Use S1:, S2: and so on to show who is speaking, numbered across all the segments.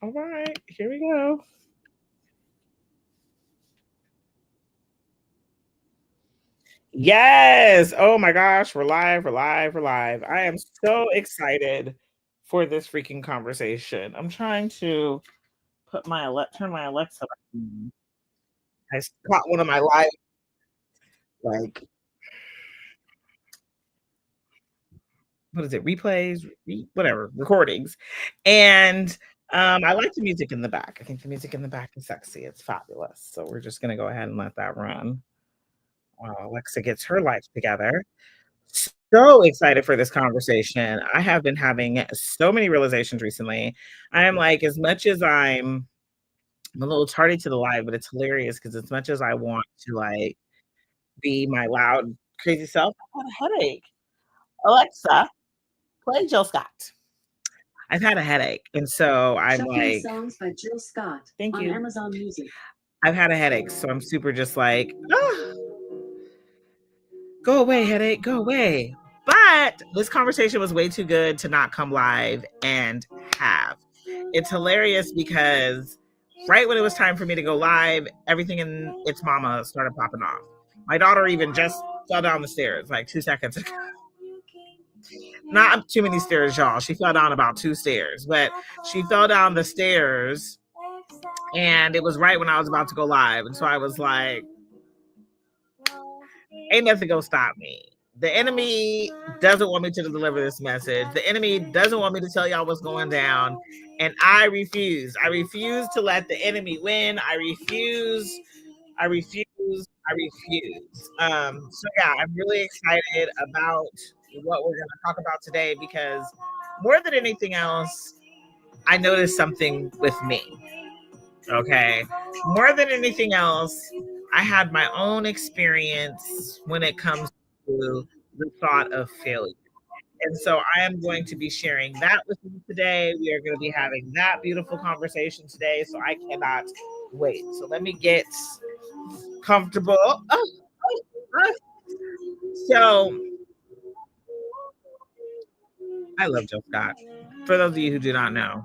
S1: All right, here we go. Yes. Oh my gosh, we're live, we're live, we're live. I am so excited for this freaking conversation. I'm trying to turn my Alexa on. I caught one of my live, like, what is it? Replays, whatever, recordings. And I like the music in the back. I think the music in the back is sexy. It's fabulous. So we're just gonna go ahead and let that run while Alexa gets her life together. So excited for this conversation. I have been having so many realizations recently. I am like, as much as I'm a little tardy to the live, but it's hilarious because as much as I want to like be my loud, crazy self, I've had a headache. Alexa, play Jill Scott. I've had a headache. And so I'm
S2: Shuffling
S1: like,
S2: songs by Jill Scott
S1: thank
S2: on
S1: you.
S2: Amazon Music.
S1: I've had a headache. So I'm super just like, oh, go away, headache, go away. But this conversation was way too good to not come live and have. It's hilarious because right when it was time for me to go live, everything in its mama started popping off. My daughter even just fell down the stairs like 2 seconds ago. Not too many stairs, y'all. She fell down about 2 stairs, but she fell down the stairs and it was right when I was about to go live. And so I was like, ain't nothing gonna stop me. The enemy doesn't want me to deliver this message. The enemy doesn't want me to tell y'all what's going down. And I refuse. I refuse to let the enemy win. I refuse. I refuse. I refuse. So yeah, I'm really excited about what we're gonna talk about today because more than anything else, I noticed something with me. Okay. More than anything else, I had my own experience when it comes to the thought of failure. And so I am going to be sharing that with you today. We are going to be having that beautiful conversation today. So I cannot wait. So let me get comfortable. So I love Jill Scott. For those of you who do not know.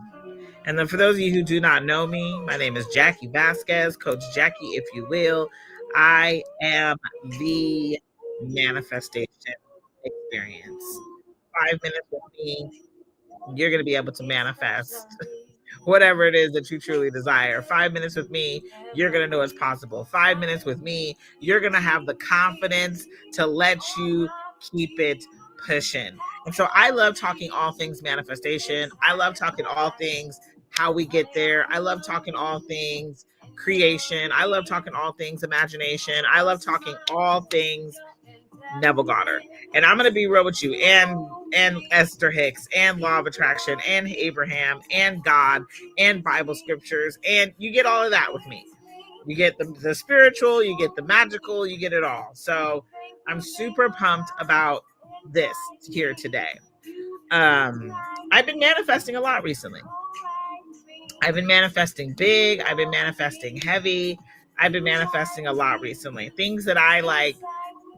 S1: And then for those of you who do not know me, my name is Jackie Vasquez, Coach Jackie, if you will. I am the manifestation experience. 5 minutes with me, you're going to be able to manifest whatever it is that you truly desire. 5 minutes with me, you're going to know it's possible. 5 minutes with me, you're going to have the confidence to let you keep it pushing. And so I love talking all things manifestation. I love talking all things how we get there. I love talking all things creation. I love talking all things imagination. I love talking all things Neville Goddard. And I'm going to be real with you and Esther Hicks and Law of Attraction and Abraham and God and Bible scriptures. And you get all of that with me. You get the spiritual, you get the magical, you get it all. So I'm super pumped about this here today. I've been manifesting a lot recently. I've been manifesting big. I've been manifesting heavy. I've been manifesting a lot recently. Things that I like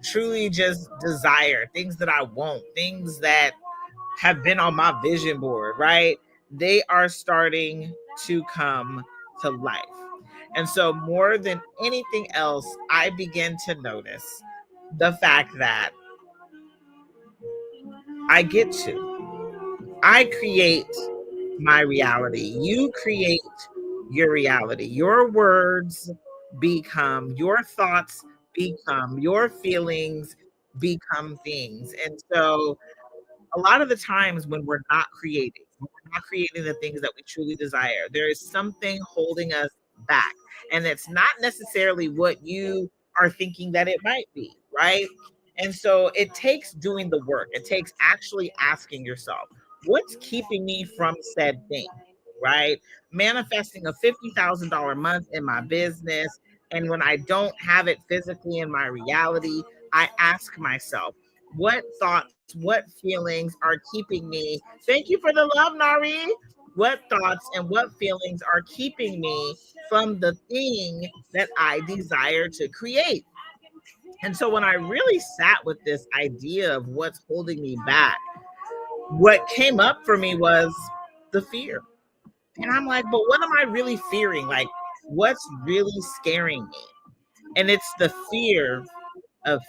S1: truly just desire, things that I want, things that have been on my vision board, right? They are starting to come to life. And so more than anything else, I begin to notice the fact that I create my reality. You create your reality. Your words become, your thoughts become, your feelings become things. And so a lot of the times when we're not creating the things that we truly desire, there is something holding us back. And it's not necessarily what you are thinking that it might be, right? And so it takes doing the work. It takes actually asking yourself, what's keeping me from said thing, right? Manifesting a $50,000 month in my business. And when I don't have it physically in my reality, I ask myself, what thoughts, what feelings are keeping me? Thank you for the love, Nari. What thoughts and what feelings are keeping me from the thing that I desire to create? And so when I really sat with this idea of what's holding me back, what came up for me was the fear And I'm like, but what am I really fearing? Like, what's really scaring me? And it's the fear of,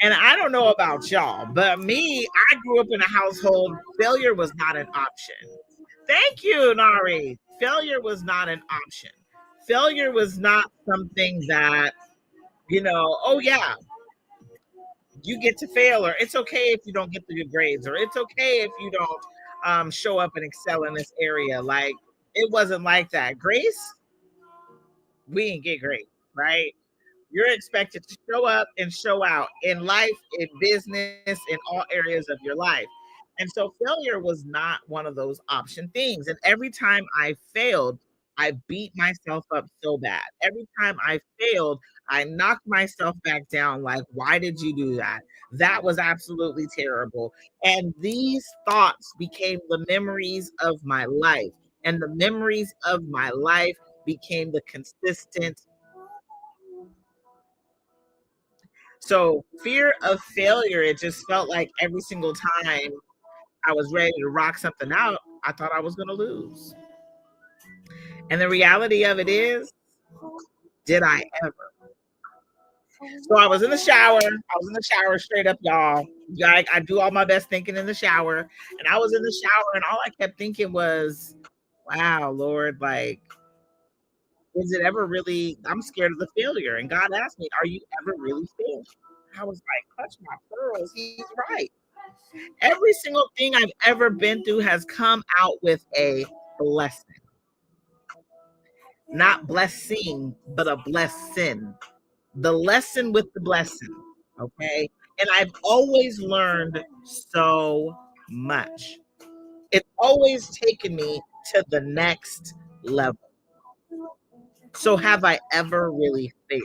S1: and I don't know about y'all, but me, I grew up in a household, failure was not an option. Thank you, Nari. Failure was not an option. Failure was not something that, oh yeah, you get to fail, or it's okay if you don't get the good grades, or it's okay if you don't show up and excel in this area. Like, it wasn't like that. Grace, we didn't get great, right? You're expected to show up and show out in life, in business, in all areas of your life. And so failure was not one of those option things. And every time I failed, I beat myself up so bad. Every time I failed, I knocked myself back down. Like, why did you do that? That was absolutely terrible. And these thoughts became the memories of my life. And the memories of my life became the consistent. So fear of failure, it just felt like every single time I was ready to rock something out, I thought I was going to lose. And the reality of it is, did I ever? So I was in the shower. I was in the shower straight up, y'all. Like, I do all my best thinking in the shower. And I was in the shower, and all I kept thinking was, wow, Lord, like, is it ever really, I'm scared of the failure. And God asked me, are you ever really failing? I was like, clutch my pearls. He's right. Every single thing I've ever been through has come out with a blessing. Not blessing, but a blessing. The lesson with the blessing. Okay. And I've always learned so much. It's always taken me to the next level. So, have I ever really failed?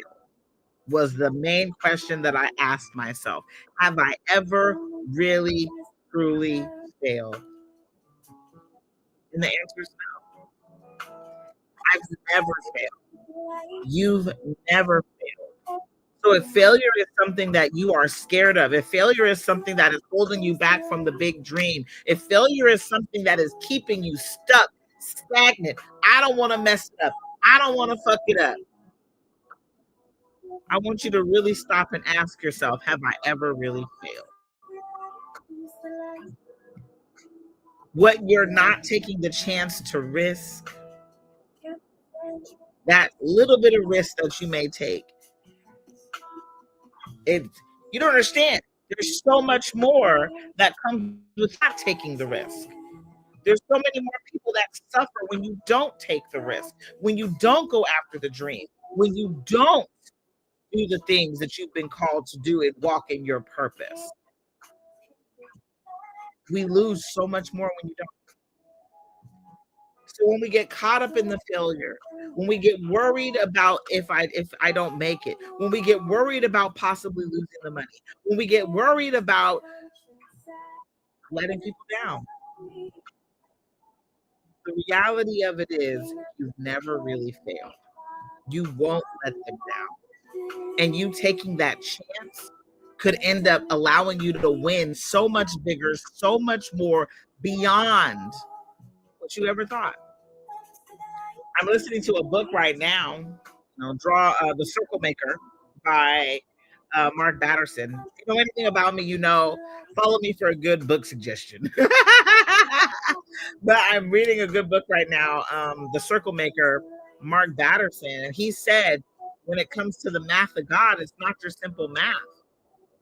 S1: Was the main question that I asked myself. Have I ever really, truly failed? And the answer is no. I've never failed. You've never failed. So if failure is something that you are scared of, if failure is something that is holding you back from the big dream, if failure is something that is keeping you stuck, stagnant, I don't want to mess it up, I don't want to fuck it up, I want you to really stop and ask yourself, have I ever really failed? What you're not taking the chance to risk, that little bit of risk that you may take, it, you don't understand. There's so much more that comes with not taking the risk. There's so many more people that suffer when you don't take the risk, when you don't go after the dream, when you don't do the things that you've been called to do and walk in your purpose. We lose so much more when you don't. So when we get caught up in the failure, when we get worried about if I don't make it, when we get worried about possibly losing the money, when we get worried about letting people down, the reality of it is you've never really failed. You won't let them down. And you taking that chance could end up allowing you to win so much bigger, so much more beyond what you ever thought. I'm listening to a book right now, Draw The Circle Maker by Mark Batterson. If you know anything about me, follow me for a good book suggestion. But I'm reading a good book right now, The Circle Maker, Mark Batterson. And he said, when it comes to the math of God, it's not your simple math.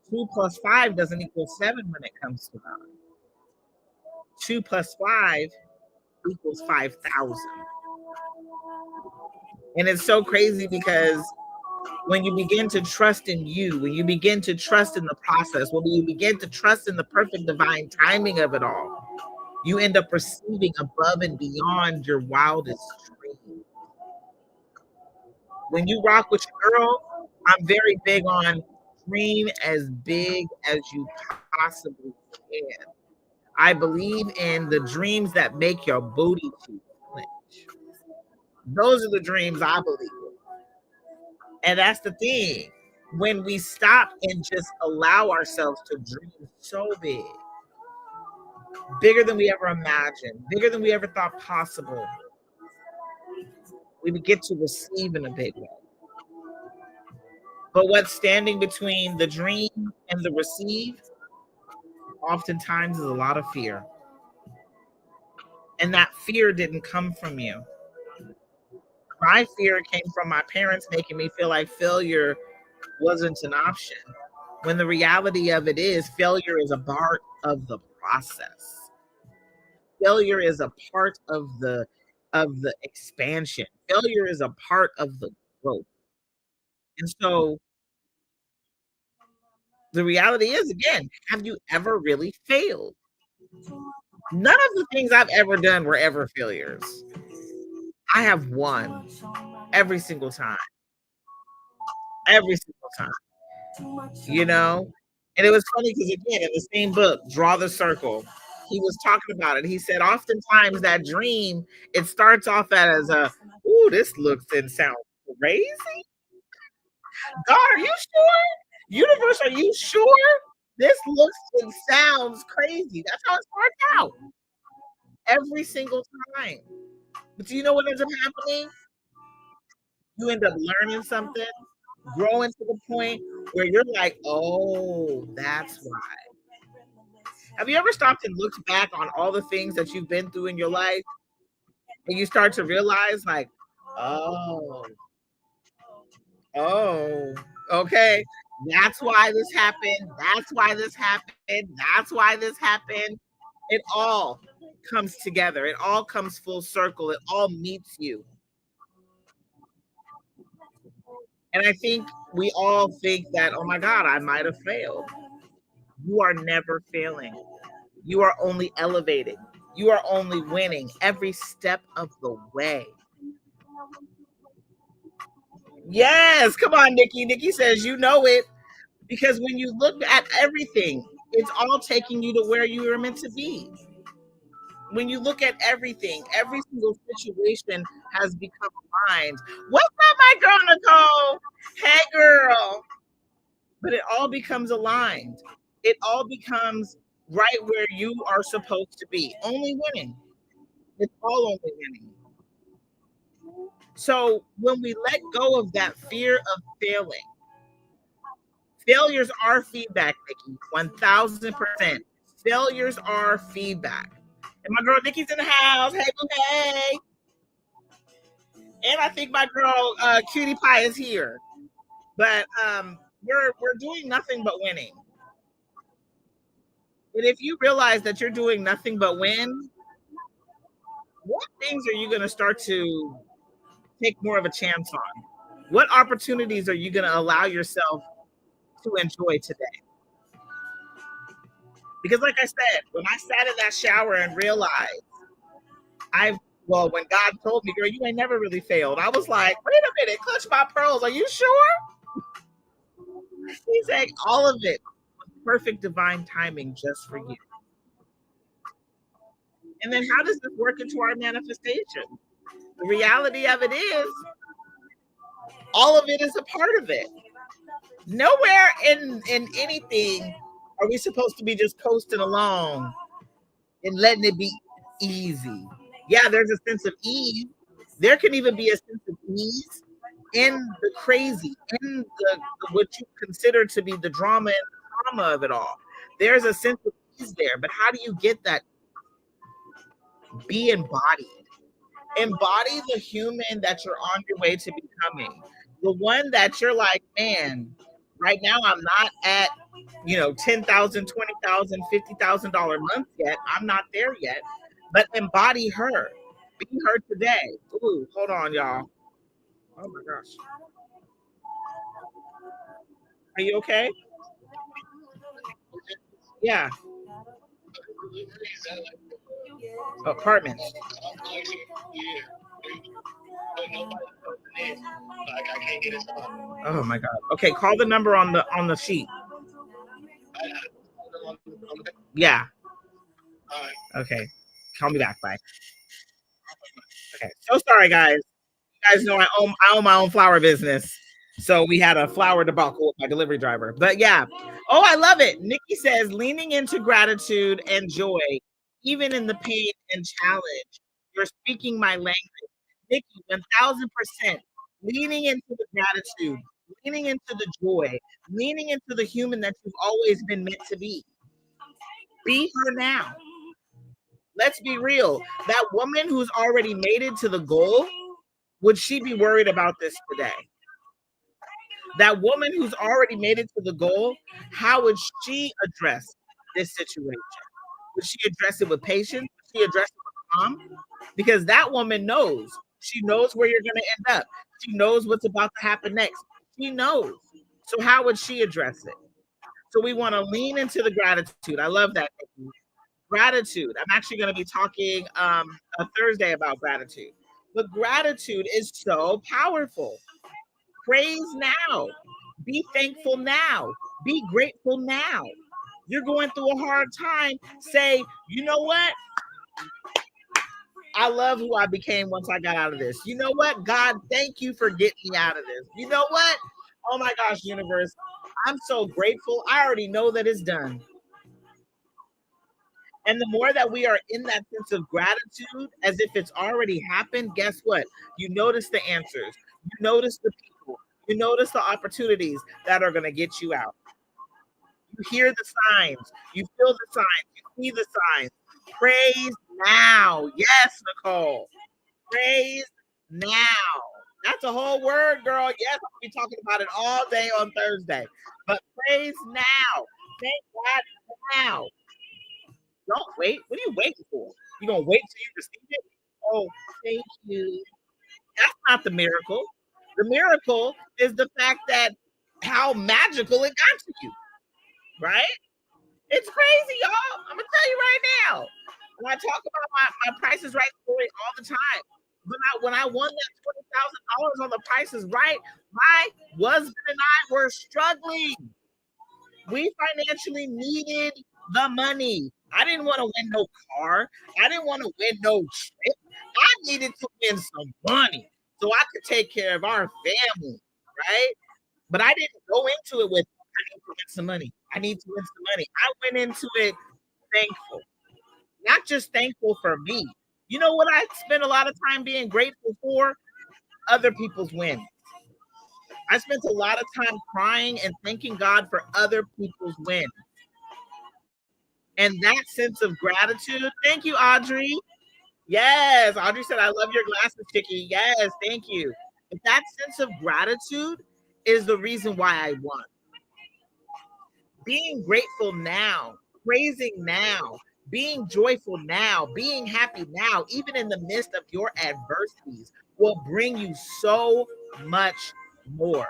S1: 2 plus 5 doesn't equal 7 when it comes to God. 2 plus 5 equals 5,000. And it's so crazy because when you begin to trust in you, when you begin to trust in the process, when you begin to trust in the perfect divine timing of it all, you end up receiving above and beyond your wildest dreams. When you rock with your girl, I'm very big on dream as big as you possibly can. I believe in the dreams that make your booty cheeks clench. Those are the dreams I believe in. And that's the thing. When we stop and just allow ourselves to dream so big, bigger than we ever imagined, bigger than we ever thought possible. We would get to receive in a big way. But what's standing between the dream and the receive oftentimes is a lot of fear. And that fear didn't come from you. My fear came from my parents making me feel like failure wasn't an option. When the reality of it is, failure is a part of the process. Failure is a part of the expansion. Failure is a part of the growth. And so the reality is, again, have you ever really failed? None of the things I've ever done were ever failures. I have won every single time. Every single time. You know? And it was funny because, again, in the same book, Draw the Circle, he was talking about it. He said, oftentimes that dream, it starts off as a, ooh, this looks and sounds crazy. God, are you sure? Universe, are you sure? This looks and sounds crazy. That's how it starts out. Every single time. But do you know what ends up happening? You end up learning something, growing to the point where you're like, oh, that's why. Have you ever stopped and looked back on all the things that you've been through in your life and you start to realize, like, oh, okay, that's why this happened. That's why this happened. That's why this happened. It all comes together. It all comes full circle. It all meets you. And I think we all think that, oh my God, I might have failed. You are never failing. You are only elevating. You are only winning every step of the way. Yes, come on, Nikki. Nikki says you know it. Because when you look at everything, it's all taking you to where you were meant to be. When you look at everything, every single situation has become aligned. What's up, my girl, Nicole? Hey, girl. But it all becomes aligned. It all becomes right where you are supposed to be. Only winning. It's all only winning. So when we let go of that fear of failing, failures are feedback, Nikki. 1000%. Failures are feedback. And my girl Nikki's in the house. Hey, boo, hey. And I think my girl Cutie Pie is here. But we're doing nothing but winning. And if you realize that you're doing nothing but win, what things are you going to start to take more of a chance on? What opportunities are you going to allow yourself to enjoy today? Because like I said, when I sat in that shower and realized when God told me, girl, you ain't never really failed, I was like, wait a minute, clutch my pearls. Are you sure? He's saying all of it was perfect divine timing just for you. And then how does this work into our manifestation? The reality of it is, all of it is a part of it. Nowhere in anything are we supposed to be just coasting along and letting it be easy. Yeah, there's a sense of ease. There can even be a sense of ease in the crazy, in the what you consider to be the drama and the trauma of it all. There's a sense of ease there, but how do you get that? Be embodied. Embody the human that you're on your way to becoming. The one that you're like, man, right now I'm not at, $10,000, $20,000, $50,000 months yet. I'm not there yet. But embody her. Be her today. Ooh, hold on, y'all. Oh my gosh. Are you okay? Yeah. Apartments. Oh my God. Okay, call the number on the sheet. Yeah. Okay. Call me back. Bye. Okay. So sorry, guys. You guys know I own my own flower business. So we had a flower debacle with my delivery driver. But yeah. Oh, I love it. Nikki says leaning into gratitude and joy, even in the pain and challenge. You're speaking my language. Nikki, 1000%. Leaning into the gratitude, leaning into the joy, leaning into the human that you've always been meant to be. Be her now. Let's be real. That woman who's already made it to the goal, would she be worried about this today? That woman who's already made it to the goal, how would she address this situation? Would she address it with patience? Would she address it with calm? Because that woman knows. She knows where you're going to end up. She knows what's about to happen next. She knows. So how would she address it? So we want to lean into the gratitude. I love that. Gratitude. I'm actually going to be talking a Thursday about gratitude. But gratitude is so powerful. Praise now. Be thankful now. Be grateful now. You're going through a hard time. Say, you know what? I love who I became once I got out of this. You know what? God, thank you for getting me out of this. You know what? Oh my gosh, universe. I'm so grateful. I already know that it's done. And the more that we are in that sense of gratitude, as if it's already happened, guess what? You notice the answers. You notice the people. You notice the opportunities that are going to get you out. You hear the signs. You feel the signs. You see the signs. Praise now. Yes, Nicole. Praise now. That's a whole word, girl. Yes, I'll be talking about it all day on Thursday. But praise now. Thank God now. Don't wait. What are you waiting for? You gonna wait till you receive it? Oh, thank you. That's not the miracle. The miracle is the fact that how magical it got to you, right? It's crazy, y'all. I'm gonna tell you right now. When I talk about my Price is Right story all the time, when I won that $20,000 on the Price is Right, my husband and I were struggling. We financially needed the money. I didn't want to win no car. I didn't want to win no trip. I needed to win some money so I could take care of our family, right? But I didn't go into it with, I need to win some money. I need to win some money. I went into it thankful, not just thankful for me. You know what I spend a lot of time being grateful for? Other people's wins. I spent a lot of time crying and thanking God for other people's wins. And that sense of gratitude. Thank you, Audrey. Yes, Audrey said, I love your glasses, Chicky. Yes, thank you. But that sense of gratitude is the reason why I won. Being grateful now, praising now, being joyful now, being happy now, even in the midst of your adversities, will bring you so much more.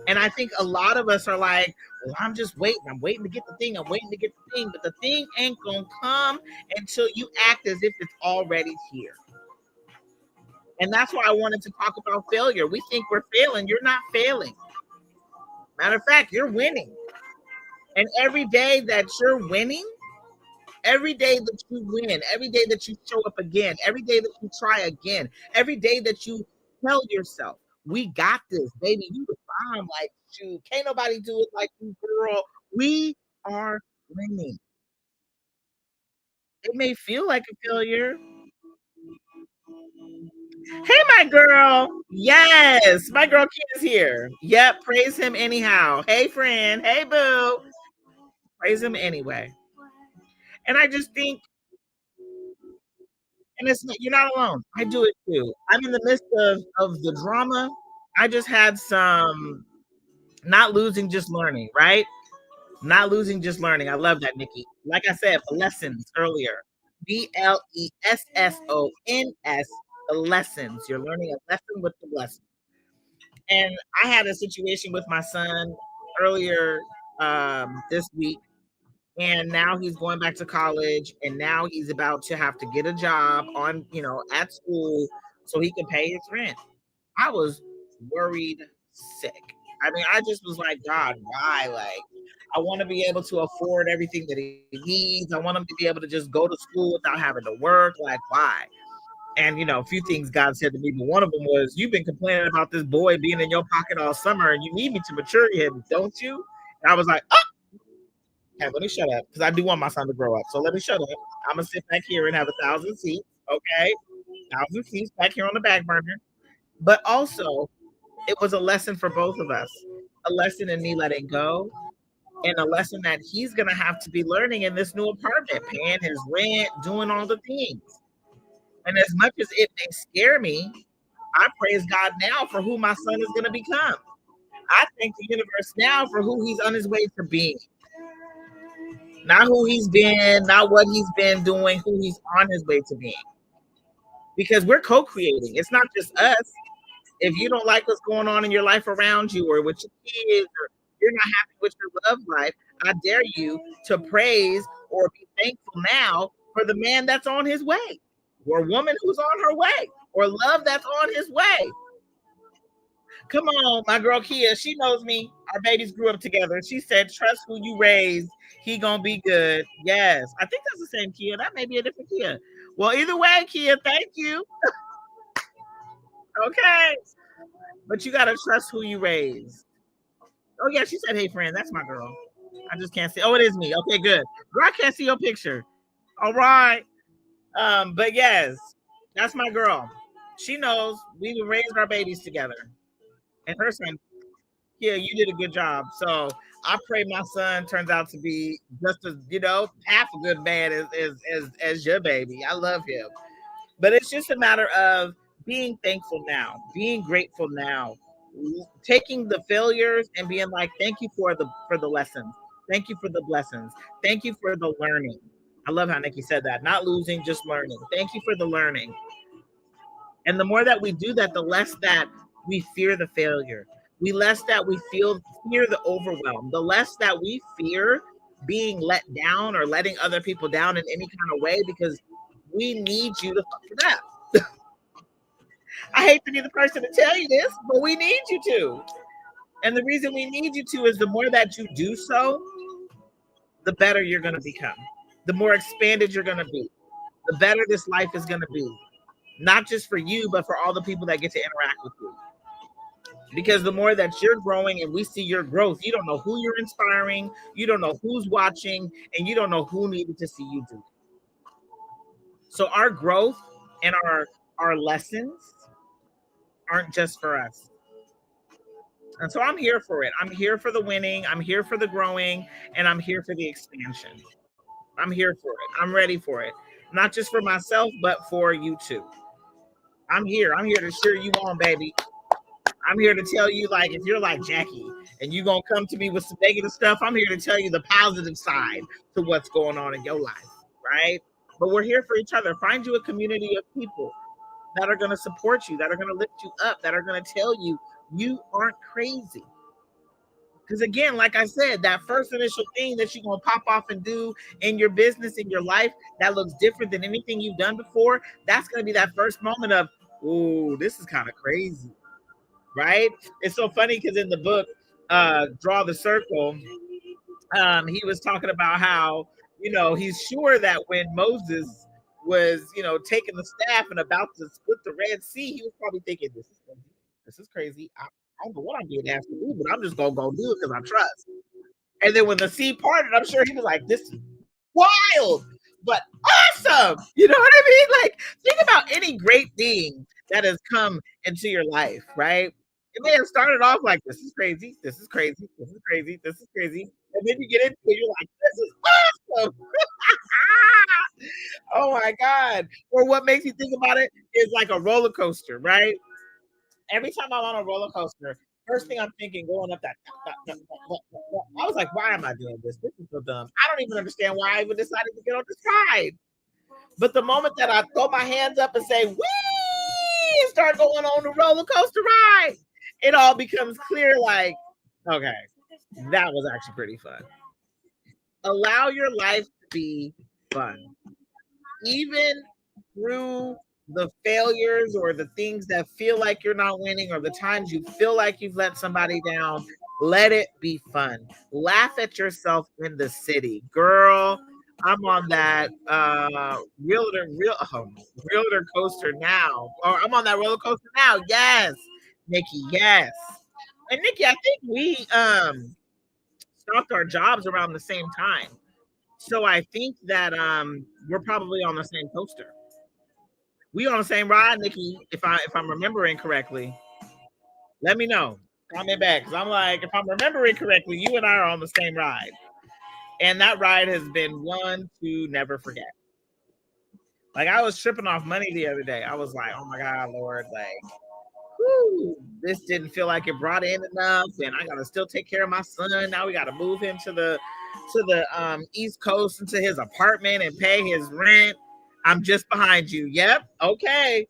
S1: And I think a lot of us are like, well, I'm just waiting. I'm waiting to get the thing. I'm waiting to get the thing. But the thing ain't going to come until you act as if it's already here. And that's why I wanted to talk about failure. We think we're failing. You're not failing. Matter of fact, you're winning. And every day that you're winning, every day that you win, every day that you show up again, every day that you try again, every day that you tell yourself, we got this, baby. You the bomb, like you. Can't nobody do it like you, girl. We are winning. It may feel like a failure. Hey, my girl. Yes, my girl Kid is here. Yep, praise him anyhow. Hey, friend. Hey, boo. Praise him anyway. And I just think, and it's you're not alone. I do it too. I'm in the midst of the drama. I just had some not losing, just learning, right? Not losing, just learning. I love that, Nikki. Like I said, lessons earlier. BLESSONS, the lessons. You're learning a lesson with the lesson. And I had a situation with my son earlier this week, and now he's going back to college, and now he's about to have to get a job on, at school so he can pay his rent. I was worried sick. I mean, I just was like, God, why? Like, I want to be able to afford everything that he needs. I want him to be able to just go to school without having to work. Like, why? And, a few things God said to me, but one of them was, you've been complaining about this boy being in your pocket all summer, and you need me to mature him, don't you? And I was like, oh, Okay, let me shut up because I do want my son to grow up. So let me shut up. I'm gonna sit back here and have 1,000 seats. Okay, 1,000 seats back here on the back burner. But also, it was a lesson for both of us. A lesson in me letting go, and a lesson that he's gonna have to be learning in this new apartment, paying his rent, doing all the things. And as much as it may scare me, I praise God now for who my son is gonna become. I thank the universe now for who he's on his way to being. Not who he's been, not what he's been doing, who he's on his way to being. Because we're co-creating. It's not just us. If you don't like what's going on in your life around you or with your kids, or you're not happy with your love life, I dare you to praise or be thankful now for the man that's on his way, or woman who's on her way, or love that's on his way. Come on, my girl Kia, she knows me. Our babies grew up together. She said, trust who you raise. He gonna be good. Yes. I think that's the same Kia. That may be a different Kia. Well, either way, Kia, thank you. Okay. But you gotta trust who you raise. Oh yeah, she said, hey friend, that's my girl. I just can't see. Oh, it is me. Okay, good. Girl, I can't see your picture. All right. But yes, that's my girl. She knows we raised our babies together. And her son, yeah, you did a good job. So I pray my son turns out to be just as, half a good man as your baby. I love him. But it's just a matter of being thankful now, being grateful now, taking the failures and being like, thank you for the lessons. Thank you for the blessings. Thank you for the learning. I love how Nikki said that. Not losing, just learning. Thank you for the learning. And the more that we do that, the less that we fear the failure. The less that we fear the overwhelm. The less that we fear being let down or letting other people down in any kind of way, because we need you to fuck it up. I hate to be the person to tell you this, but we need you to. And the reason we need you to is the more that you do so, the better you're going to become. The more expanded you're going to be. The better this life is going to be. Not just for you, but for all the people that get to interact with you. Because the more that you're growing and we see your growth, you don't know who you're inspiring, you don't know who's watching, and you don't know who needed to see you do. So our growth and our lessons aren't just for us. And so I'm here for it. I'm here for the winning. I'm here for the growing, and I'm here for the expansion. I'm here for it. I'm ready for it. Not just for myself, but for you too. I'm here. I'm here to cheer you on, baby. I'm here to tell you, like, if you're like Jackie and you're going to come to me with some negative stuff, I'm here to tell you the positive side to what's going on in your life, right? But we're here for each other. Find you a community of people that are going to support you, that are going to lift you up, that are going to tell you you aren't crazy. Because again, like I said, that first initial thing that you're going to pop off and do in your business, in your life, that looks different than anything you've done before, that's going to be that first moment of, oh, this is kind of crazy, right? It's so funny because in the book, Draw the Circle, he was talking about how, he's sure that when Moses was, taking the staff and about to split the Red Sea, he was probably thinking, this is crazy. This is crazy. I don't know what I'm being asked to do, but I'm just going to go do it because I trust. And then when the sea parted, I'm sure he was like, this is wild, but awesome. You know what I mean? Like, think about any great thing that has come into your life, right? It may have started off like, this is crazy, this is crazy, this is crazy, this is crazy. And then you get into it, you're like, this is awesome. Oh my God. Or what makes you think about it is like a roller coaster, right? Every time I'm on a roller coaster, first thing I'm thinking going up that, I was like, why am I doing this? This is so dumb. I don't even understand why I even decided to get on this ride. But the moment that I throw my hands up and say, wee, and start going on the roller coaster ride, it all becomes clear like, okay, that was actually pretty fun. Allow your life to be fun. Even through the failures or the things that feel like you're not winning or the times you feel like you've let somebody down, let it be fun. Laugh at yourself in the city. Girl, I'm on that realtor coaster now. Or I'm on that roller coaster now. Yes. Nikki, yes. And Nikki, I think we swapped our jobs around the same time. So I think that we're probably on the same coaster. We on the same ride, Nikki, if I'm remembering correctly. Let me know. Comment back. Cause I'm like, if I'm remembering correctly, you and I are on the same ride. And that ride has been one to never forget. Like I was tripping off money the other day. I was like, oh my God, Lord, like, whew, this didn't feel like it brought in enough. And I gotta still take care of my son. Now we gotta move him to the East Coast into his apartment and pay his rent. I'm just behind you. Yep. Okay.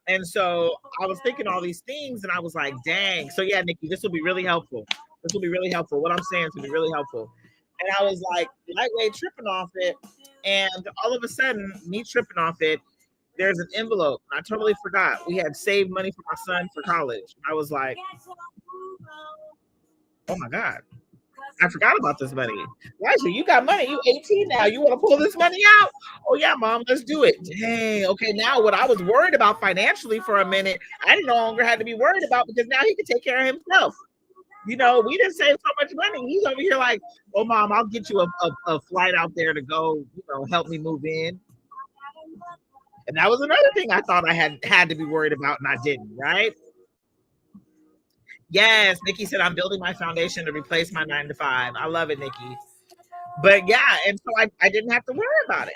S1: And so I was thinking all these things and I was like, dang. So yeah, Nikki, this will be really helpful. This will be really helpful. What I'm saying is will be really helpful. And I was like, lightweight tripping off it. And all of a sudden, me tripping off it, there's an envelope. I totally forgot. We had saved money for my son for college. I was like, oh my God. I forgot about this money. Elijah, you got money. You 18 now. You want to pull this money out? Oh yeah, mom, let's do it. Dang. Okay, now what I was worried about financially for a minute, I no longer had to be worried about because now he can take care of himself. You know, we didn't save so much money. He's over here like, oh mom, I'll get you a flight out there to go, help me move in. And that was another thing I thought I had to be worried about and I didn't, right? Yes, Nikki said I'm building my foundation to replace my 9 to 5. I love it, Nikki. But yeah, and so I didn't have to worry about it.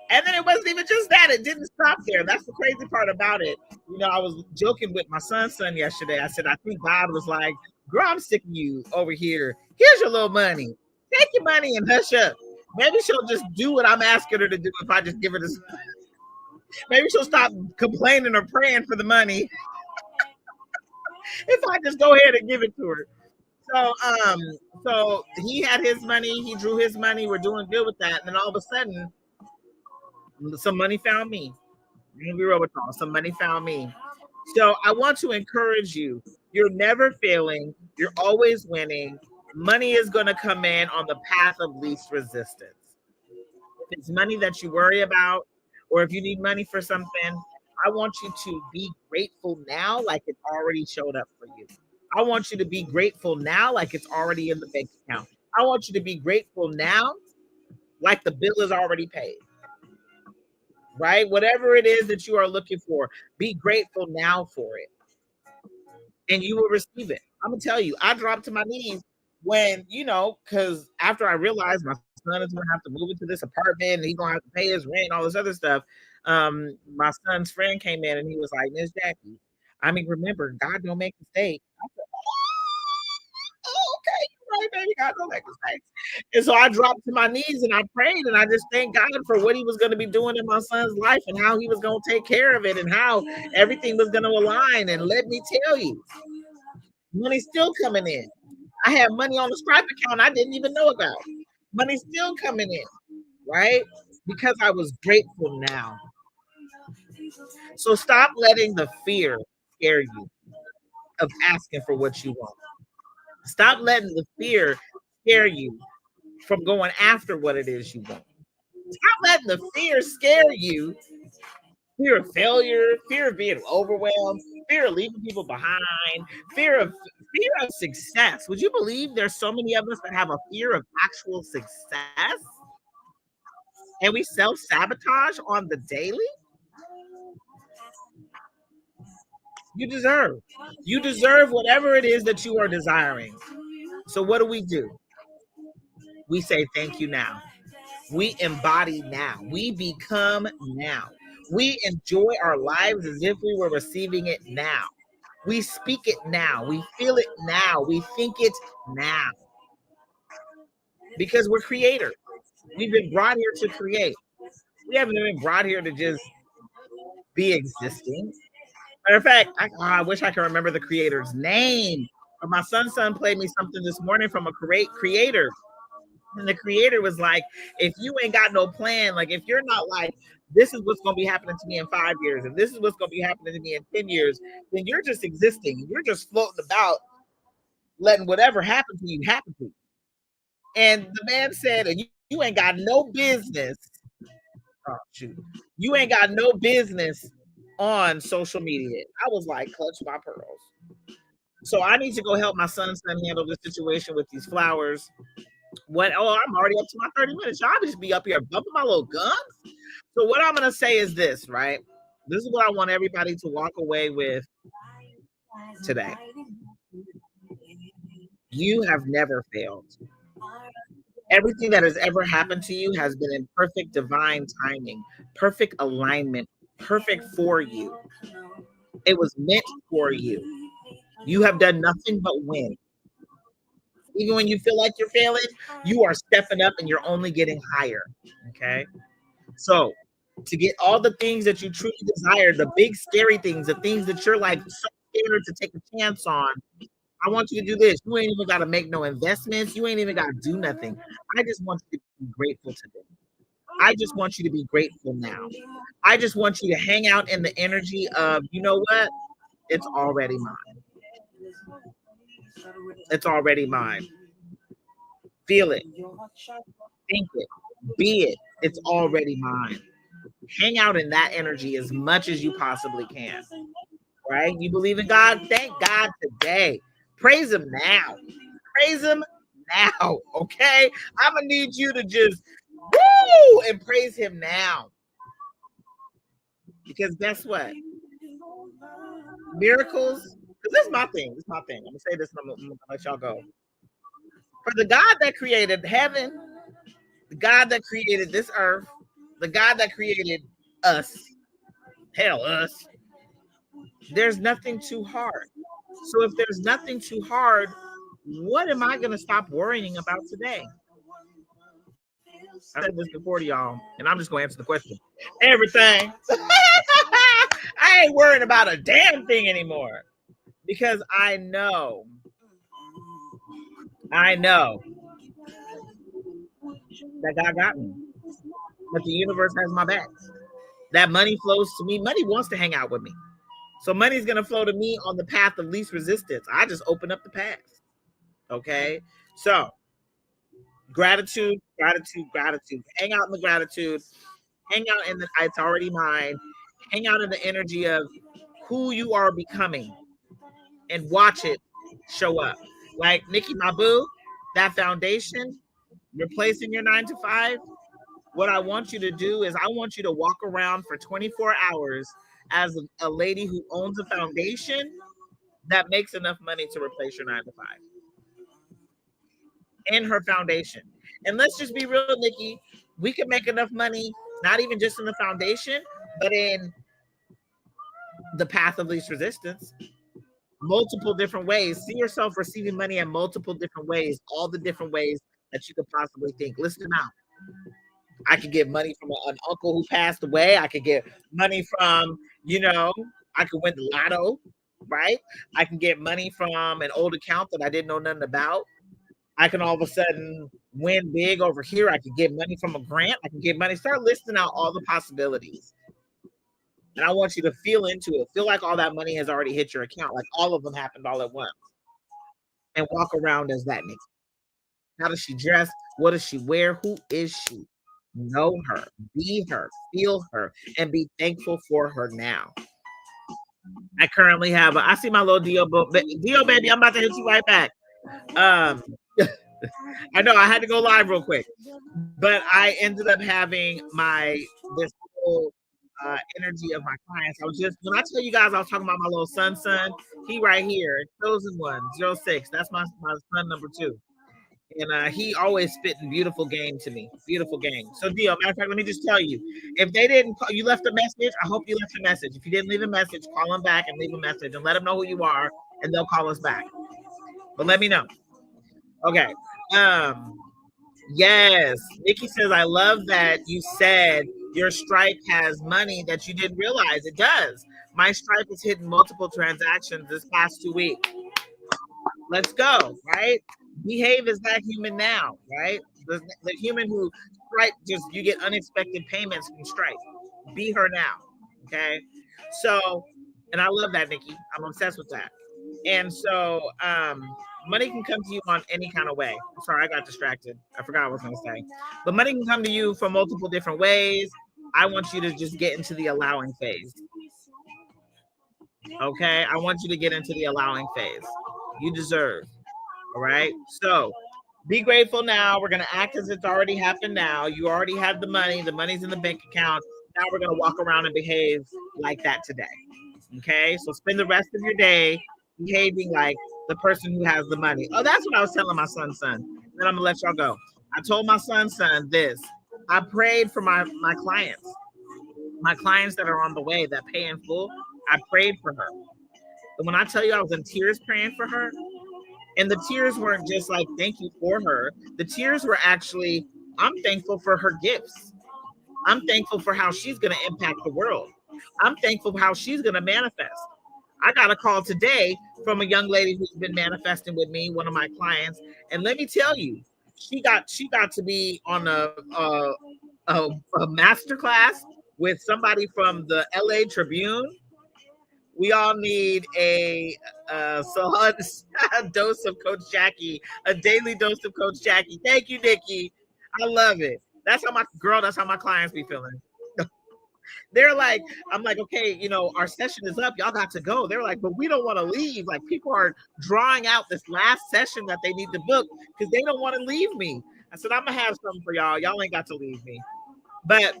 S1: And then it wasn't even just that. It didn't stop there. That's the crazy part about it. I was joking with my son's son yesterday. I said, I think God was like, girl, I'm sick of you over here. Here's your little money. Take your money and hush up. Maybe she'll just do what I'm asking her to do if I just give her this. Maybe she'll stop complaining or praying for the money if I just go ahead and give it to her. So he had his money, he drew his money, we're doing good with that. And then all of a sudden, some money found me. Be real with y'all, some money found me. So I want to encourage you. You're never failing, you're always winning. Money is going to come in on the path of least resistance. If it's money that you worry about, or if you need money for something, I want you to be grateful now like it already showed up for you. I want you to be grateful now like it's already in the bank account. I want you to be grateful now like the bill is already paid. Right? Whatever it is that you are looking for, be grateful now for it. And you will receive it. I'm going to tell you, I dropped to my knees when, because after I realized my son is going to have to move into this apartment and he's going to have to pay his rent and all this other stuff. My son's friend came in and he was like, Miss Jackie, remember, God don't make mistakes. I said, oh, okay, right, baby, God don't make mistakes. And so I dropped to my knees and I prayed and I just thanked God for what he was going to be doing in my son's life and how he was going to take care of it and how everything was going to align. And let me tell you, money's still coming in. I had money on the Stripe account I didn't even know about. Money's still coming in, right? Because I was grateful now. So stop letting the fear scare you of asking for what you want. Stop letting the fear scare you from going after what it is you want. Stop letting the fear scare you. Fear of failure, fear of being overwhelmed, fear of leaving people behind, fear of success. Would you believe there's so many of us that have a fear of actual success? And we self-sabotage on the daily? You deserve whatever it is that you are desiring. So what do? We say thank you now. We embody now. We become now. We enjoy our lives as if we were receiving it now. We speak it now. We feel it now. We think it now. Because we're creators. We've been brought here to create. We haven't been brought here to just be existing. Matter of fact, I wish I could remember the creator's name. But my son's son played me something this morning from a creator. And the creator was like, if you ain't got no plan, like if you're not like, this is what's going to be happening to me in 5 years, and this is what's going to be happening to me in 10 years, then you're just existing. You're just floating about, letting whatever happen to you happen to you. And the man said, and you ain't got no business. Oh, shoot. You ain't got no business on social media. I was like, clutch my pearls. So I need to go help my son handle the situation with these flowers. I'm already up to my 30 minutes. Y'all just be up here bumping my little guns. So what I'm gonna say is this, right? This is what I want everybody to walk away with today. You have never failed. Everything that has ever happened to you has been in perfect divine timing, perfect alignment, perfect for you. It was meant for you. You have done nothing but win. Even when you feel like you're failing, you are stepping up and you're only getting higher. Okay. So to get all the things that you truly desire, the big scary things, the things that you're like so scared to take a chance on, I want you to do this. You ain't even got to make no investments. You ain't even got to do nothing. I just want you to be grateful today. I just want you to be grateful now. I just want you to hang out in the energy of, you know what? It's already mine. It's already mine. Feel it. Think it. Be it. It's already mine. Hang out in that energy as much as you possibly can. Right? You believe in God? Thank God today. Praise him now. Praise him now. Okay? I'm going to need you to just woo and praise him now. Because guess what? Miracles, this is my thing. This is my thing. I'm going to say this and I'm going to let y'all go. For the God that created heaven, the God that created this earth, the God that created us, us, there's nothing too hard. So if there's nothing too hard, what am I going to stop worrying about today? I said this before to y'all, and I'm just going to answer the question. Everything. I ain't worrying about a damn thing anymore because I know that God got me, that the universe has my back, that money flows to me. Money wants to hang out with me. So money's going to flow to me on the path of least resistance. I just open up the path. Okay. So gratitude. Hang out in the gratitude. Hang out in the it's already mine. Hang out in the energy of who you are becoming and watch it show up. Like Nikki Mabu, that foundation, replacing your 9 to 5. What I want you to do is I want you to walk around for 24 hours as a lady who owns a foundation that makes enough money to replace your 9 to 5 in her foundation. And let's just be real, Nikki, we can make enough money, not even just in the foundation, but in the path of least resistance. Multiple different ways. See yourself receiving money in multiple different ways, all the different ways that you could possibly think. List them out. I could get money from an uncle who passed away. I could get money from, I could win the lotto, right? I can get money from an old account that I didn't know nothing about. I can all of a sudden win big over here. I could get money from a grant. I can get money. Start listing out all the possibilities. And I want you to feel into it. Feel like all that money has already hit your account. Like all of them happened all at once. And walk around as that Nikki. How does she dress? What does she wear? Who is she? Know her, be her, feel her, and be thankful for her now. I currently have, I see my little Dio baby, I'm about to hit you right back. I know I had to go live real quick, but I ended up having this whole energy of my clients. When I tell you guys, I was talking about my little son, he right here, chosen one, 06. That's my son number 2. And he always spitting beautiful game to me. Beautiful game. So, Dio, matter of fact, let me just tell you, if they didn't call, you left a message, I hope you left a message. If you didn't leave a message, call them back and leave a message and let them know who you are, and they'll call us back. But let me know. Okay. Yes. Nikki says, I love that you said your Stripe has money that you didn't realize. It does. My Stripe has hit multiple transactions this past 2 weeks. Let's go, right? Behave as that human now, right? The human who Stripe, just you get unexpected payments from Stripe. Be her now, okay? So, and I love that, Nikki. I'm obsessed with that. And so, money can come to you on any kind of way. Sorry, I got distracted. I forgot what I was going to say. But money can come to you from multiple different ways. I want you to just get into the allowing phase. Okay? I want you to get into the allowing phase. You deserve. All right. So be grateful now. We're going to act as it's already happened now. You already have the money. The money's in the bank account. Now we're going to walk around and behave like that today. Okay. So spend the rest of your day behaving like the person who has the money. Oh, that's what I was telling my son. Then I'm going to let y'all go. I told my son this. I prayed for my clients that are on the way that pay in full. I prayed for her. And when I tell you I was in tears praying for her, and the tears weren't just like, thank you for her. The tears were actually, I'm thankful for her gifts. I'm thankful for how she's going to impact the world. I'm thankful for how she's going to manifest. I got a call today from a young lady who's been manifesting with me, one of my clients. And let me tell you, she got to be on a master class with somebody from the LA Tribune. We all need a dose of Coach Jackie, a daily dose of Coach Jackie. Thank you, Nikki. I love it. That's how my clients be feeling. They're like, I'm like, okay, our session is up. Y'all got to go. They're like, but we don't want to leave. Like, people are drawing out this last session that they need to book because they don't want to leave me. I said, I'm going to have something for y'all. Y'all ain't got to leave me. But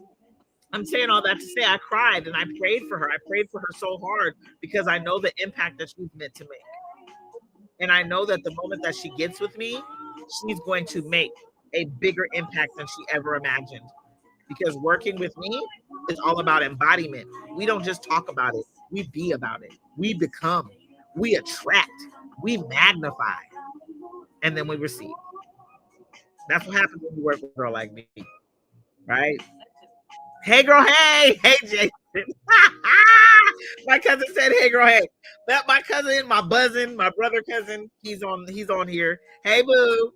S1: I'm saying all that to say I cried and I prayed for her. I prayed for her so hard because I know the impact that she's meant to make. And I know that the moment that she gets with me, she's going to make a bigger impact than she ever imagined. Because working with me is all about embodiment. We don't just talk about it. We be about it. We become. We attract. We magnify. And then we receive. That's what happens when you work with a girl like me. Right? Hey, girl, hey. Hey, Jason. My cousin said, hey, girl, hey. That my cousin, my buzzing, my brother cousin, he's on here. Hey, boo.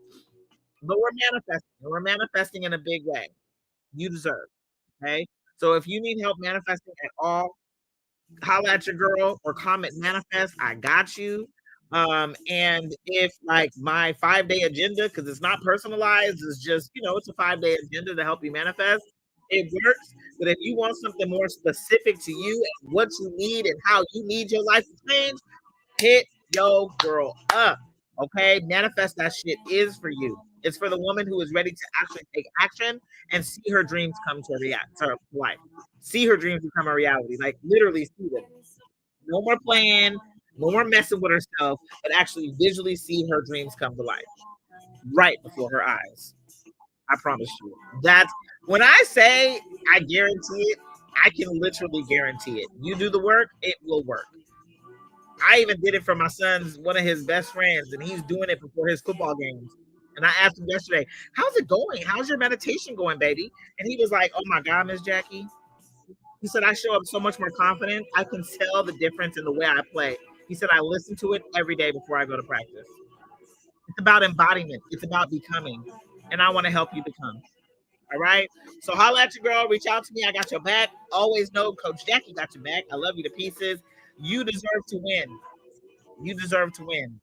S1: But we're manifesting. We're manifesting in a big way. You deserve. Okay. So if you need help manifesting at all, holla at your girl or comment manifest. I got you. And if like my 5-day agenda, because it's not personalized, it's just, it's a 5-day agenda to help you manifest. It works. But if you want something more specific to you and what you need and how you need your life to change, hit your girl up. Okay. Manifest that shit is for you. It's for the woman who is ready to actually take action and see her dreams come to life. See her dreams become a reality. Like literally see them. No more playing, no more messing with herself, but actually visually see her dreams come to life right before her eyes. I promise you. That's when I say I guarantee it, I can literally guarantee it. You do the work, it will work. I even did it for my son's one of his best friends, and he's doing it before his football games. And I asked him yesterday, how's it going? How's your meditation going, baby? And he was like, oh my God, Miss Jackie. He said, I show up so much more confident. I can tell the difference in the way I play. He said, I listen to it every day before I go to practice. It's about embodiment. It's about becoming. And I want to help you become. All right. So holla at your girl. Reach out to me. I got your back. Always know Coach Jackie got your back. I love you to pieces. You deserve to win. You deserve to win.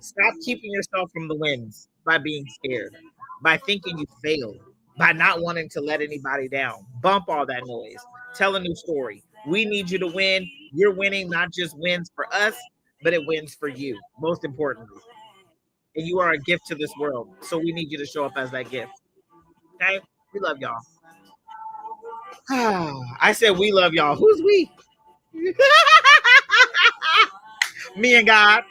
S1: Stop keeping yourself from the wins by being scared, by thinking you failed, by not wanting to let anybody down. Bump all that noise. Tell a new story. We need you to win. You're winning not just wins for us, but it wins for you, most importantly. And you are a gift to this world. So we need you to show up as that gift. Okay? We love y'all. I said we love y'all. Who's we? Me and God.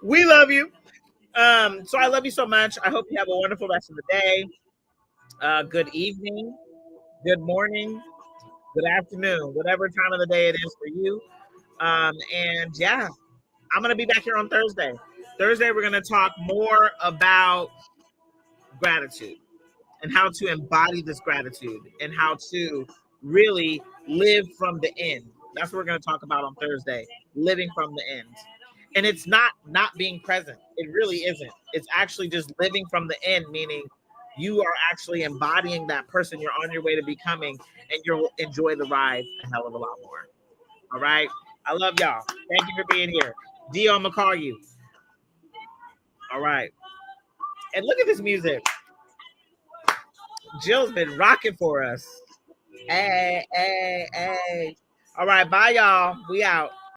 S1: We love you. So I love you so much. I hope you have a wonderful rest of the day. Good evening, good morning, good afternoon, whatever time of the day it is for you. And yeah, I'm gonna be back here on Thursday. Thursday, we're gonna talk more about gratitude and how to embody this gratitude and how to really live from the end. That's what we're going to talk about on Thursday, living from the end. And it's not being present. It really isn't. It's actually just living from the end, meaning you are actually embodying that person you're on your way to becoming, and you'll enjoy the ride a hell of a lot more. All right. I love y'all. Thank you for being here. Dio, I'm going to call you. All right. And look at this music. Jill's been rocking for us. Hey, hey, hey. All right. Bye, y'all. We out.